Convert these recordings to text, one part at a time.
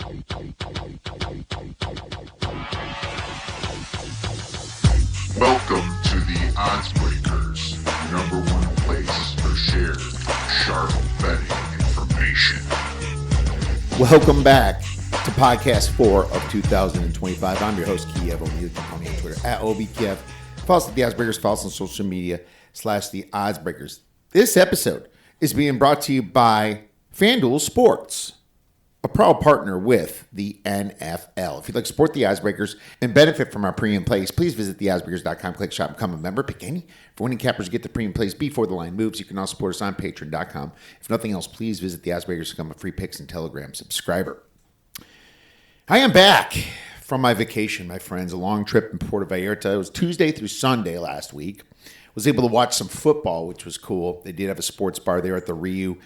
Welcome to the Odds Breakers, number one place for shared sharp betting information. Welcome back to podcast 4 of 2025. I'm your host, Kiev. You can call me on Twitter at OBKiev. Follow us at the Odds Breakers. Follow us on social media / the Odds Breakers. This episode is being brought to you by FanDuel Sports, a proud partner with the NFL. If you'd like to support the Odds Breakers and benefit from our premium plays, please visit theoddsbreakers.com, click shop, become a member, pick any. For winning cappers, get the premium plays before the line moves. You can also support us on patreon.com. If nothing else, please visit the Odds Breakers to become a free picks and Telegram subscriber. I am back from my vacation, my friends, a long trip in Puerto Vallerta. It was Tuesday through Sunday last week. Was able to watch some football, which was cool. They did have a sports bar there at the Rio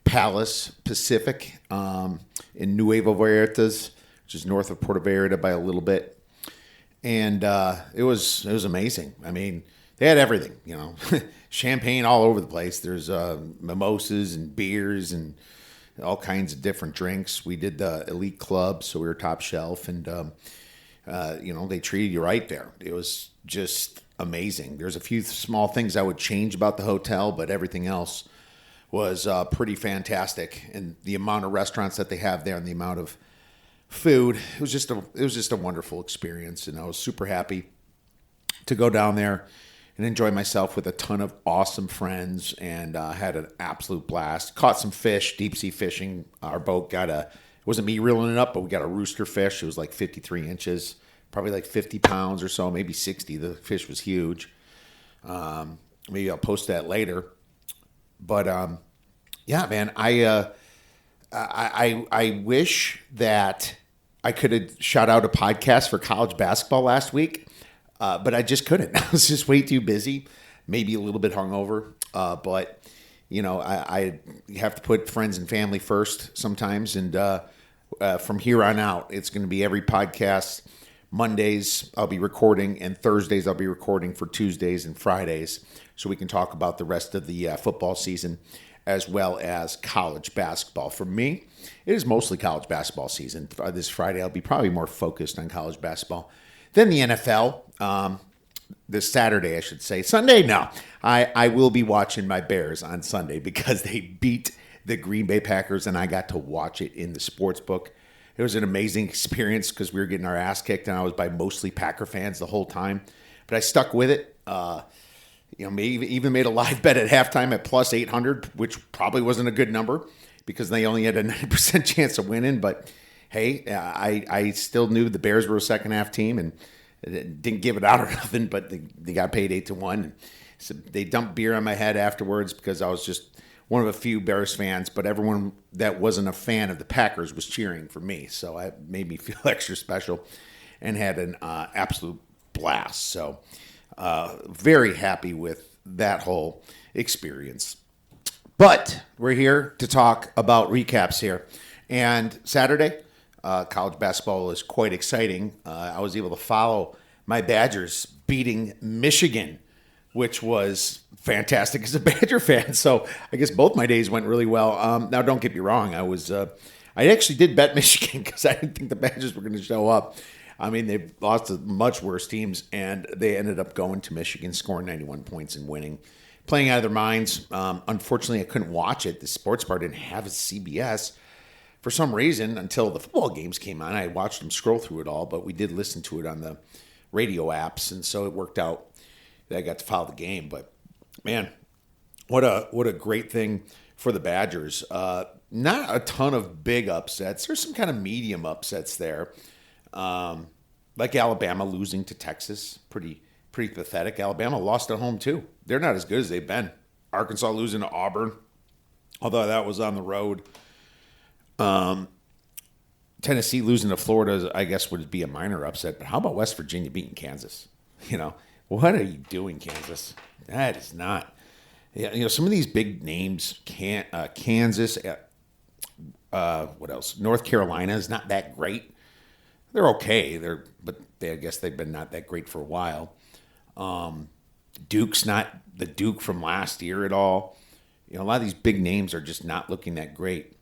Palace Pacific in Nuevo Vallartas, which is north of Puerto Vallarta by a little bit. And it was amazing. I mean, they had everything, you know, champagne all over the place. There's mimosas and beers and all kinds of different drinks. We did the elite club, so we were top shelf, and they treated you right there. It was just amazing. There's a few small things I would change about the hotel, but everything else was pretty fantastic. And the amount of restaurants that they have there and the amount of food, it was just a wonderful experience. And I was super happy to go down there and enjoy myself with a ton of awesome friends, and had an absolute blast. Caught some fish, deep sea fishing. Our boat it wasn't me reeling it up, but we got a rooster fish. It was like 53 inches, probably like 50 pounds or so, maybe 60. The fish was huge. Maybe I'll post that later. But yeah, man, I wish that I could have shot out a podcast for college basketball last week, but I just couldn't. I was just way too busy, maybe a little bit hungover. But you know, I have to put friends and family first sometimes, and from here on out, it's going to be every podcast. Mondays I'll be recording, and Thursdays I'll be recording for Tuesdays and Fridays, so we can talk about the rest of the football season as well as college basketball. For me, it is mostly college basketball season. This Friday I'll be probably more focused on college basketball than the NFL. This Saturday, I should say. Sunday, no. I will be watching my Bears on Sunday because they beat the Green Bay Packers, and I got to watch it in the sports book. It was an amazing experience because we were getting our ass kicked, and I was by mostly Packer fans the whole time. But I stuck with it. Maybe even made a live bet at halftime at plus 800, which probably wasn't a good number because they only had a 90% chance of winning. But hey, I still knew the Bears were a second half team and didn't give it out or nothing. But they got paid 8-1. So they dumped beer on my head afterwards because I was just one of a few Bears fans, but everyone that wasn't a fan of the Packers was cheering for me. So it made me feel extra special and had an absolute blast. So very happy with that whole experience. But we're here to talk about recaps here. And Saturday, college basketball is quite exciting. I was able to follow my Badgers beating Michigan, which was fantastic as a Badger fan. So I guess both my days went really well. Now, don't get me wrong. I actually did bet Michigan because I didn't think the Badgers were going to show up. I mean, they've lost to much worse teams, and they ended up going to Michigan, scoring 91 points and winning, playing out of their minds. Unfortunately, I couldn't watch it. The sports bar didn't have a CBS for some reason until the football games came on. I watched them scroll through it all, but we did listen to it on the radio apps, and so it worked out that I got to follow the game. But man, what a great thing for the Badgers. Not a ton of big upsets. There's some kind of medium upsets there. Like Alabama losing to Texas, pretty pathetic. Alabama lost at home too. They're not as good as they've been. Arkansas losing to Auburn, although that was on the road. Tennessee losing to Florida, I guess, would be a minor upset. But how about West Virginia beating Kansas? You know, what are you doing, Kansas? That is not. Yeah, you know, some of these big names, Kansas, what else? North Carolina is not that great. They're okay. I guess they've been not that great for a while. Duke's not the Duke from last year at all. You know, a lot of these big names are just not looking that great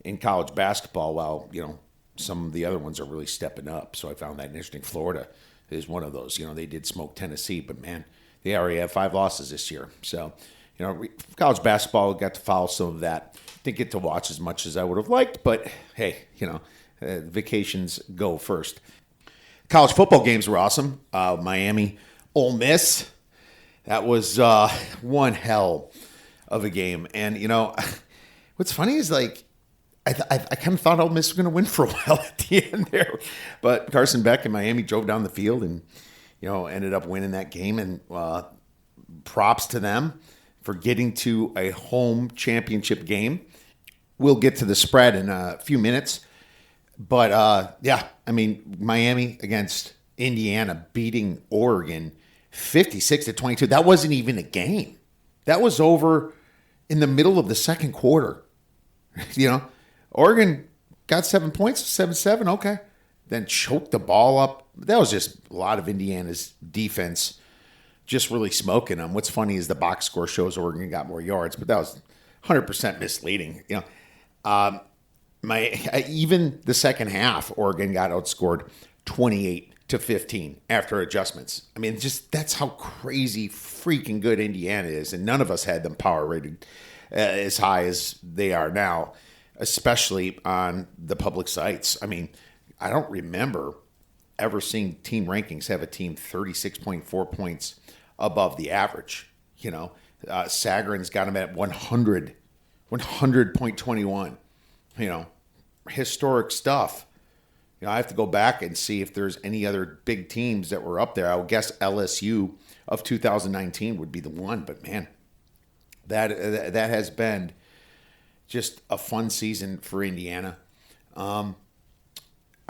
in college basketball. While, you know, some of the other ones are really stepping up. So I found that interesting. Florida is one of those. They did smoke Tennessee, but man, they already have 5 losses this year. So, college basketball, got to follow some of that. Didn't get to watch as much as I would have liked, but hey, vacations go first. College football games were awesome. Miami, Ole Miss. That was one hell of a game. And, what's funny is I kind of thought Ole Miss was going to win for a while at the end there. But Carson Beck and Miami drove down the field and, ended up winning that game. And props to them for getting to a home championship game. We'll get to the spread in a few minutes. But, Miami against Indiana beating Oregon 56-22. That wasn't even a game. That was over in the middle of the second quarter. Oregon got 7 points, 7-7, okay. Then choked the ball up. That was just a lot of Indiana's defense just really smoking them. What's funny is the box score shows Oregon got more yards, but that was 100% misleading. Even the second half, Oregon got outscored 28-15 after adjustments. That's how crazy freaking good Indiana is, and none of us had them power rated as high as they are now, especially on the public sites. I don't remember ever seeing team rankings have a team 36.4 points above the average. Sagarin's got them at 100.21. Historic stuff. I have to go back and see if there's any other big teams that were up there. I would guess LSU of 2019 would be the one, but man, that has been just a fun season for Indiana. I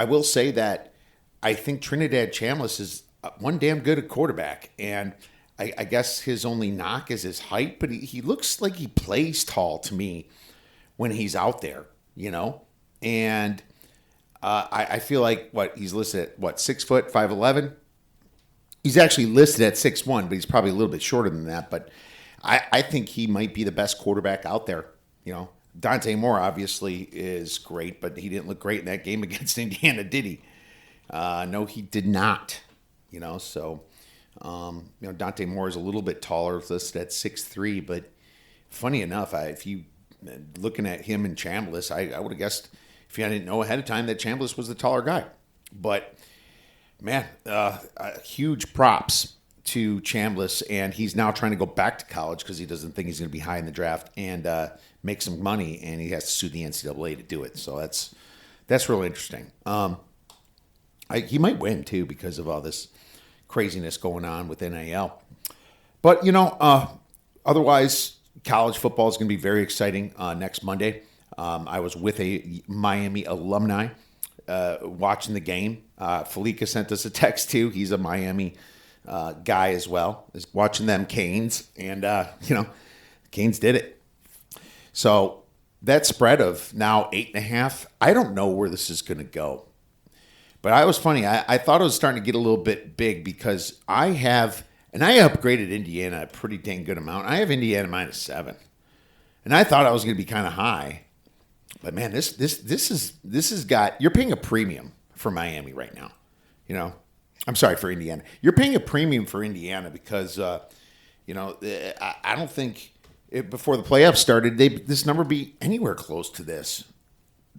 will say that I think Trinidad Chambliss is one damn good at quarterback, and I guess his only knock is his height, but he looks like he plays tall to me when he's out there, and I feel like he's listed at 6 foot 5'11". He's actually listed at 6'1", but he's probably a little bit shorter than that. But I think he might be the best quarterback out there. Dante Moore obviously is great, but he didn't look great in that game against Indiana, did he? No, he did not. So Dante Moore is a little bit taller, listed at 6'3", but funny enough, if you looking at him and Chambliss, I would have guessed, if I didn't know ahead of time, that Chambliss was the taller guy. But man, huge props to Chambliss, and he's now trying to go back to college because he doesn't think he's going to be high in the draft and make some money, and he has to sue the NCAA to do it. So that's really interesting. He might win too because of all this craziness going on with NIL. But otherwise, college football is going to be very exciting next Monday. I was with a Miami alumni watching the game. Falika sent us a text too. He's a Miami guy as well. Is watching them Canes, and Canes did it. So that spread of now 8.5. I don't know where this is going to go, but I was funny. I thought it was starting to get a little bit big because I upgraded Indiana a pretty dang good amount. I have Indiana -7, and I thought I was going to be kind of high. But man, this has got, you're paying a premium for Miami right now. I'm sorry, for Indiana. You're paying a premium for Indiana because I don't think before the playoffs started this number be anywhere close to this.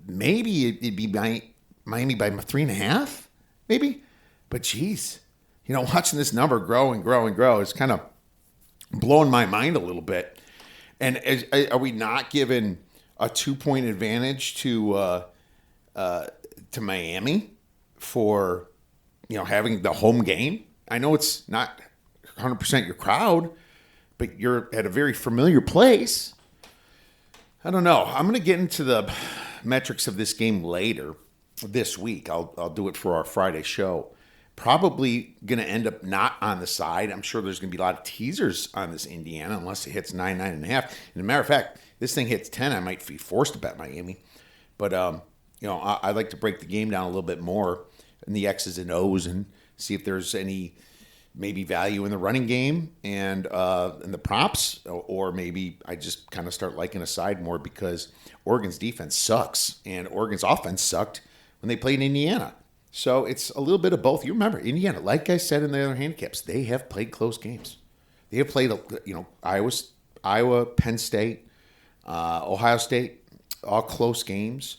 Maybe it'd be Miami by 3.5, maybe. But geez, watching this number grow and grow and grow, it's kind of blowing my mind a little bit. And are we not giving a 2-point advantage to Miami for having the home game? I know it's not 100% your crowd, but you're at a very familiar place. I don't know. I'm going to get into the metrics of this game later this week. I'll do it for our Friday show. Probably going to end up not on the side. I'm sure there's going to be a lot of teasers on this Indiana unless it hits 9.5. And as a matter of fact, this thing hits 10, I might be forced to bet Miami. But, I'd like to break the game down a little bit more in the X's and O's and see if there's any maybe value in the running game and in the props, or maybe I just kind of start liking a side more because Oregon's defense sucks and Oregon's offense sucked when when they played Indiana. So it's a little bit of both. You remember, Indiana, like I said in the other handicaps, they have played close games. They have played, Iowa, Penn State, Ohio State, all close games.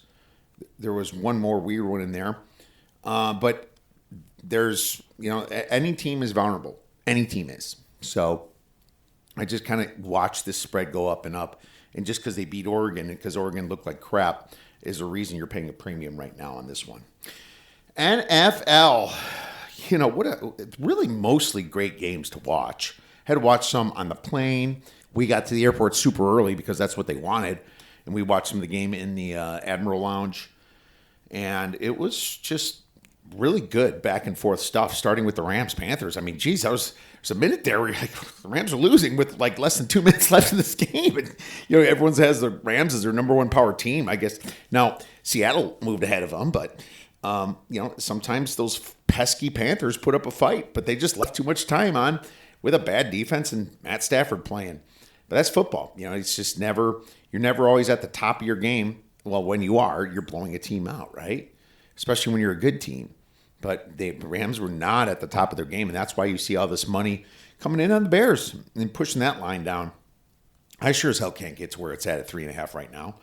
There was one more weird one in there. But there's, any team is vulnerable. Any team is. So I just kind of watched this spread go up and up. And just because they beat Oregon and because Oregon looked like crap is the reason you're paying a premium right now on this one. NFL, really mostly great games to watch. Had to watch some on the plane. We got to the airport super early because that's what they wanted. And we watched some of the game in the Admiral Lounge. And it was just really good back and forth stuff, starting with the Rams-Panthers. I mean, geez, there's a minute there where the Rams are losing with like less than 2 minutes left in this game. And, everyone has the Rams as their number one power team, I guess. Now, Seattle moved ahead of them, but, sometimes those pesky Panthers put up a fight, but they just left too much time on with a bad defense and Matt Stafford playing. But that's football. It's just you're never always at the top of your game. Well, when you are, you're blowing a team out, right? Especially when you're a good team. But the Rams were not at the top of their game, and that's why you see all this money coming in on the Bears and pushing that line down. I sure as hell can't get to where it's at 3.5 right now.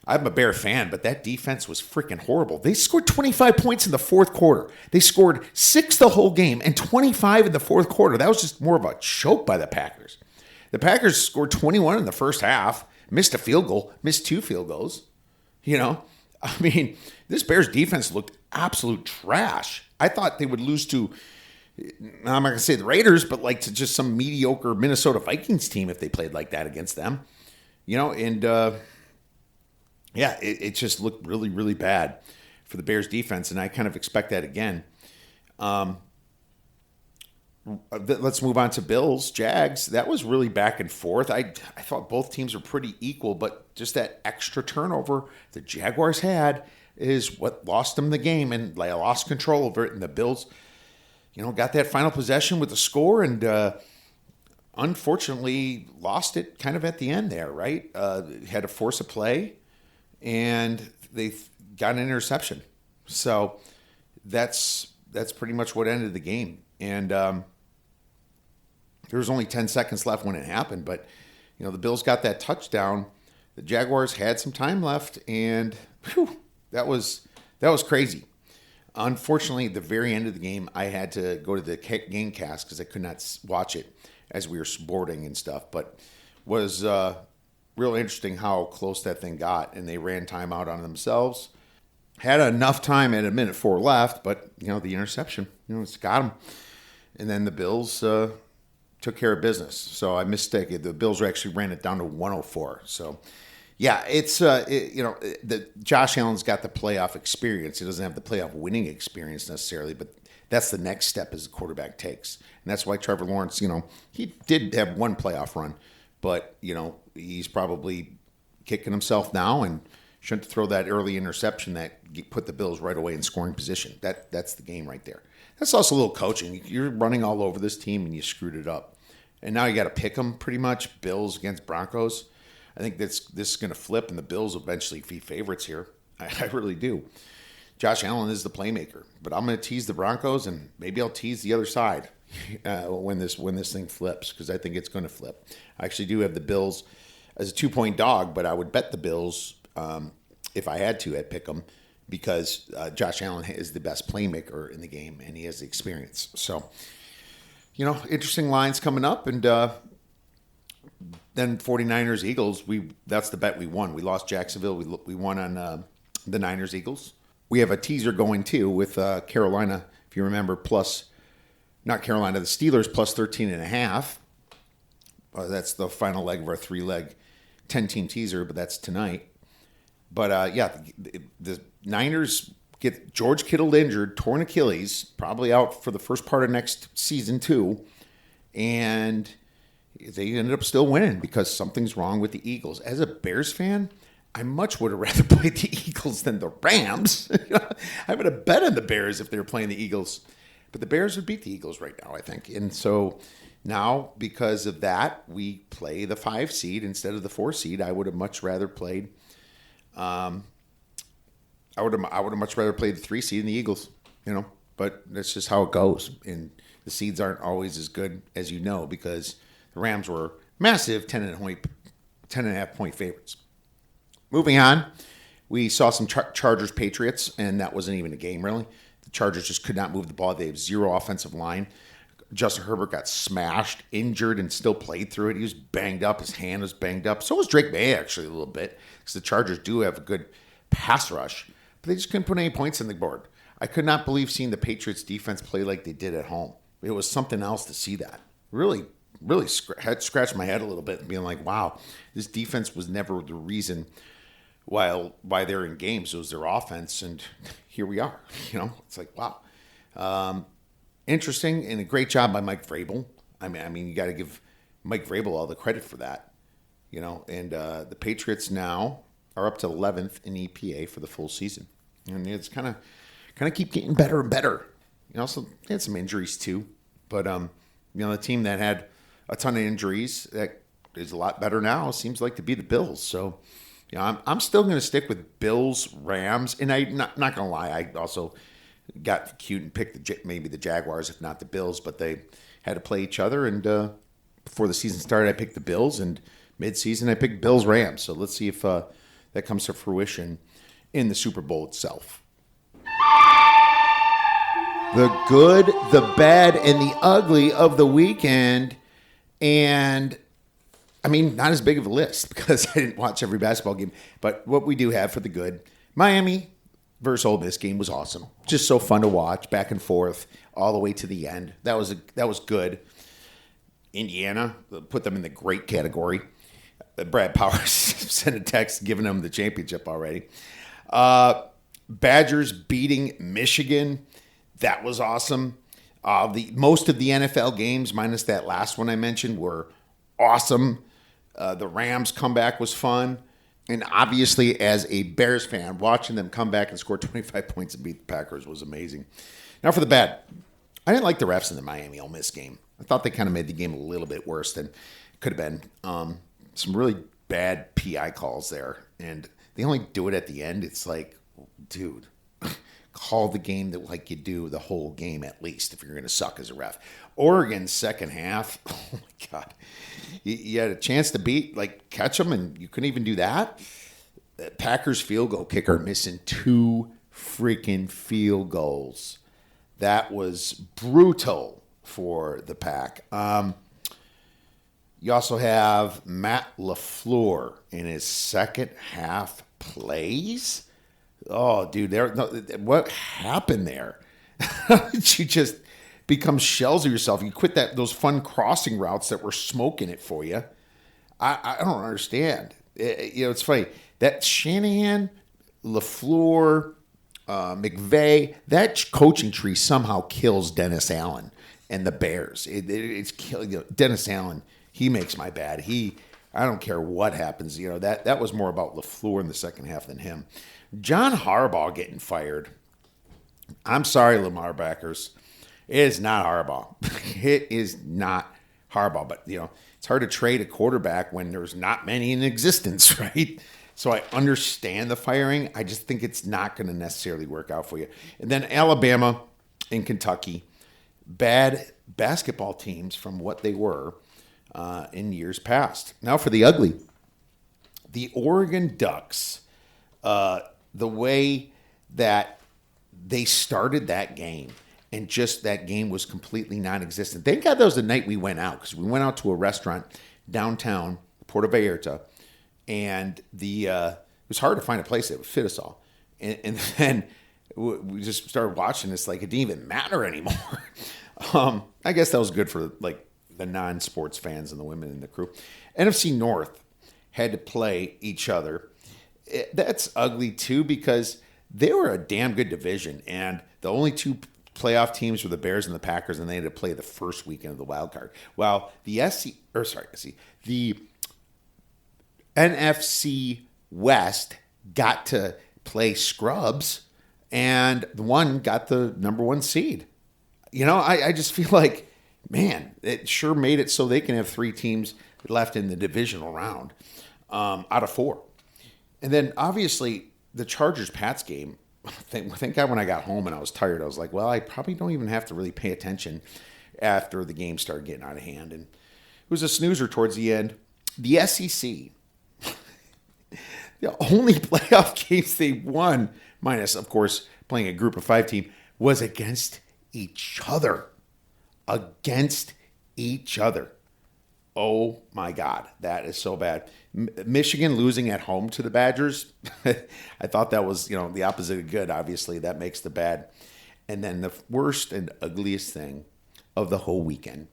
I'm a Bear fan, but that defense was freaking horrible. They scored 25 points in the fourth quarter. They scored 6 the whole game and 25 in the fourth quarter. That was just more of a choke by the Packers. The Packers scored 21 in the first half, missed a field goal, missed 2 field goals. This Bears defense looked absolute trash. I thought they would lose to, I'm not going to say the Raiders, but like to just some mediocre Minnesota Vikings team if they played like that against them. It just looked really, really bad for the Bears defense, and I kind of expect that again. Let's move on to Bills, Jags. That was really back and forth. I thought both teams were pretty equal, but just that extra turnover the Jaguars had is what lost them the game, and they lost control over it. And the Bills, got that final possession with the score, and unfortunately lost it kind of at the end there. Right, had to force a play, and they got an interception. So that's pretty much what ended the game. And there was only 10 seconds left when it happened, but the Bills got that touchdown. The Jaguars had some time left, and that was crazy. Unfortunately, at the very end of the game, I had to go to the game cast because I could not watch it as we were boarding and stuff. But was real interesting how close that thing got, and they ran timeout on themselves. Had enough time at 1:04 left, but the interception, it's got them. And then the Bills took care of business. So I mistaken. The Bills actually ran it down to 104. So, yeah, it's the Josh Allen's got the playoff experience. He doesn't have the playoff winning experience necessarily, but that's the next step as the quarterback takes. And that's why Trevor Lawrence, he did have one playoff run, but he's probably kicking himself now and shouldn't throw that early interception that put the Bills right away in scoring position. That's the game right there. That's also a little coaching. You're running all over this team and you screwed it up. And now you got to pick them pretty much, Bills against Broncos. I think this is going to flip and the Bills will eventually be favorites here. I really do. Josh Allen is the playmaker, but I'm going to tease the Broncos and maybe I'll tease the other side when this thing flips, because I think it's going to flip. I actually do have the Bills as a 2-point dog, but I would bet the Bills if I had to at pick them, because Josh Allen is the best playmaker in the game and he has the experience. So, interesting lines coming up. And then 49ers, Eagles, that's the bet we won. We lost Jacksonville. We won on the Niners, Eagles. We have a teaser going too with Carolina, if you remember, the Steelers plus 13.5. That's the final leg of our 3-leg 10-team teaser, but that's tonight. But, the Niners get George Kittle injured, torn Achilles, probably out for the first part of next season too. And they ended up still winning because something's wrong with the Eagles. As a Bears fan, I much would have rather played the Eagles than the Rams. I would have bet on the Bears if they were playing the Eagles. But the Bears would beat the Eagles right now, I think. And so now, because of that, we play the 5 seed instead of the 4 seed. I would have much rather played I would have much rather played the 3 seed than the Eagles, but that's just how it goes. And the seeds aren't always as good as because the Rams were massive 10.5 point favorites. Moving on, we saw some Chargers Patriots, and that wasn't even a game really. The Chargers just could not move the ball. They have zero offensive line. Justin Herbert got smashed, injured, and still played through it. He was banged up. His hand was banged up. So was Drake May, actually, a little bit, because the Chargers do have a good pass rush, but they just couldn't put any points on the board. I could not believe seeing the Patriots defense play like they did at home. It was something else to see that. Really, really scratched my head a little bit and being like, wow, this defense was never the reason why they're in games. It was their offense, and here we are. It's like, wow. Interesting, and a great job by Mike Vrabel. I mean, you got to give Mike Vrabel all the credit for that. And the Patriots now are up to 11th in EPA for the full season, and it's kind of keep getting better and better. So they had some injuries too, but the team that had a ton of injuries that is a lot better now seems like to be the Bills. So, I'm still going to stick with Bills, Rams, and I'm not going to lie, I also got cute and picked maybe the Jaguars, if not the Bills, but they had to play each other. And before the season started, I picked the Bills, and mid-season I picked Bills, Rams. So let's see if that comes to fruition in the Super Bowl itself. The good, the bad, and the ugly of the weekend. And I mean, not as big of a list because I didn't watch every basketball game. But what we do have for the good, Miami versus Ole Miss game was awesome. Just so fun to watch, back and forth, all the way to the end. That was good. Indiana, put them in the great category. Brad Powers sent a text giving them the championship already. Badgers beating Michigan. That was awesome. Most of the NFL games, minus that last one I mentioned, were awesome. The Rams comeback was fun. And obviously, as a Bears fan, watching them come back and score 25 points and beat the Packers was amazing. Now for the bad. I didn't like the refs in the Miami Ole Miss game. I thought they kind of made the game a little bit worse than it could have been. Some really bad PI calls there. And they only do it at the end. It's like, dude, call the game like you do the whole game at least if you're going to suck as a ref. Oregon's second half, oh my God. You had a chance to catch them, and you couldn't even do that. The Packers field goal kicker missing 2 freaking field goals. That was brutal for the Pack. You also have Matt LaFleur in his second half plays. Oh, dude, what happened there? You just become shells of yourself. You quit those fun crossing routes that were smoking it for you. I don't understand. It's funny. That Shanahan, LaFleur, McVay, that coaching tree somehow kills Dennis Allen and the Bears. It's killing Dennis Allen. He makes my bad. I don't care what happens. That was more about LaFleur in the second half than him. John Harbaugh getting fired. I'm sorry, Lamar backers. It is not Harbaugh. It is not Harbaugh. But, it's hard to trade a quarterback when there's not many in existence, right? So I understand the firing. I just think it's not going to necessarily work out for you. And then Alabama and Kentucky, bad basketball teams from what they were in years past. Now for the ugly. The Oregon Ducks, the way that they started that game, and just that game was completely non-existent. Thank God that was the night we went out, because we went out to a restaurant downtown Puerto Vallerta, and it was hard to find a place that would fit us all. And then we just started watching this like it didn't even matter anymore. I guess that was good for the non-sports fans and the women in the crew. NFC North had to play each other. That's ugly too, because they were a damn good division, and the only 2 playoff teams were the Bears and the Packers, and they had to play the first weekend of the wild card. While the the NFC West got to play scrubs, and the one got the number 1 seed. I just feel like, man, it sure made it so they can have 3 teams left in the divisional round out of 4. And then obviously the Chargers-Pats game thank God when I got home and I was tired, I was like, well, I probably don't even have to really pay attention after the game started getting out of hand. And it was a snoozer towards the end. The SEC, the only playoff games they won, minus, of course, playing a group of 5 team, was against each other. Against each other. Oh my God, that is so bad. Michigan losing at home to the Badgers, I thought that was, the opposite of good. Obviously, that makes the bad. And then the worst and ugliest thing of the whole weekend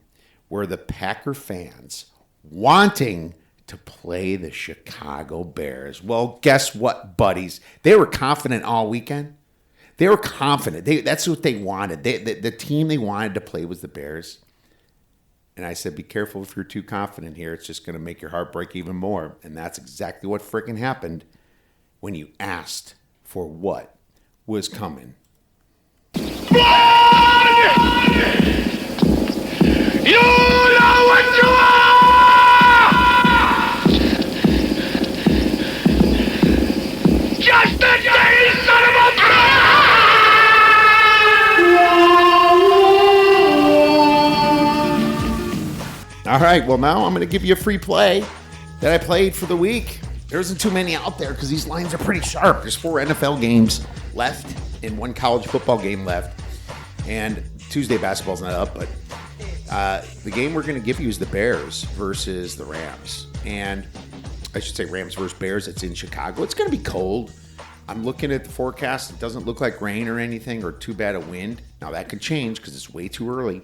were the Packer fans wanting to play the Chicago Bears. Well, guess what, buddies? They were confident all weekend. They were confident. That's what they wanted. The team they wanted to play was the Bears. And I said, be careful if you're too confident here. It's just going to make your heart break even more. And that's exactly what freaking happened when you asked for what was coming. You know what you are! Just a dirty son of a bitch! All right, well, now I'm going to give you a free play that I played for the week. There isn't too many out there because these lines are pretty sharp. There's 4 NFL games left and 1 college football game left. And Tuesday basketball's not up, but the game we're going to give you is the Bears versus the Rams. And I should say Rams versus Bears. It's in Chicago. It's going to be cold. I'm looking at the forecast. It doesn't look like rain or anything or too bad a wind. Now, that could change because it's way too early.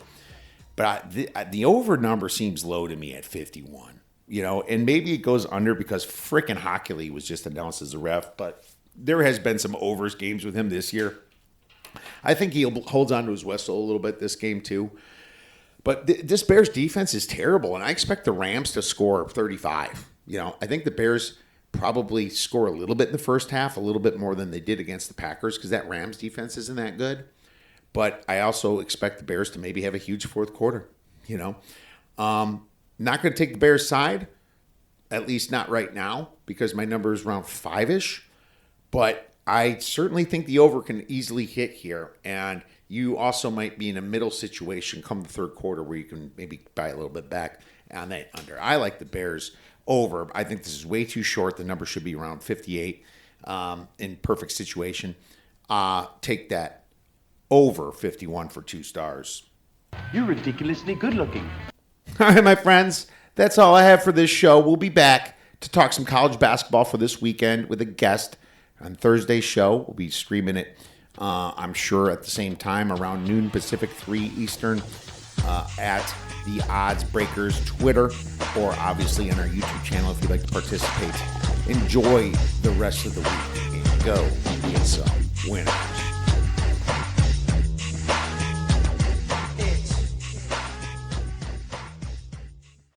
But the over number seems low to me at 51. And maybe it goes under because frickin' Hockley was just announced as a ref. But there has been some overs games with him this year. I think he holds on to his whistle a little bit this game too. But this Bears defense is terrible, and I expect the Rams to score 35. I think the Bears probably score a little bit in the first half, a little bit more than they did against the Packers because that Rams defense isn't that good. But I also expect the Bears to maybe have a huge fourth quarter. Not going to take the Bears side, at least not right now, because my number is around 5-ish. But I certainly think the over can easily hit here. And you also might be in a middle situation come the third quarter where you can maybe buy a little bit back on that under. I like the Bears over. I think this is way too short. The number should be around 58 in perfect situation. Take that over 51 for 2 stars. You're ridiculously good looking. All right, my friends, that's all I have for this show. We'll be back to talk some college basketball for this weekend with a guest on Thursday's show. We'll be streaming it, I'm sure, at the same time, around noon Pacific, 3 Eastern, at the Odds Breakers Twitter, or obviously on our YouTube channel if you'd like to participate. Enjoy the rest of the week and go get some winners.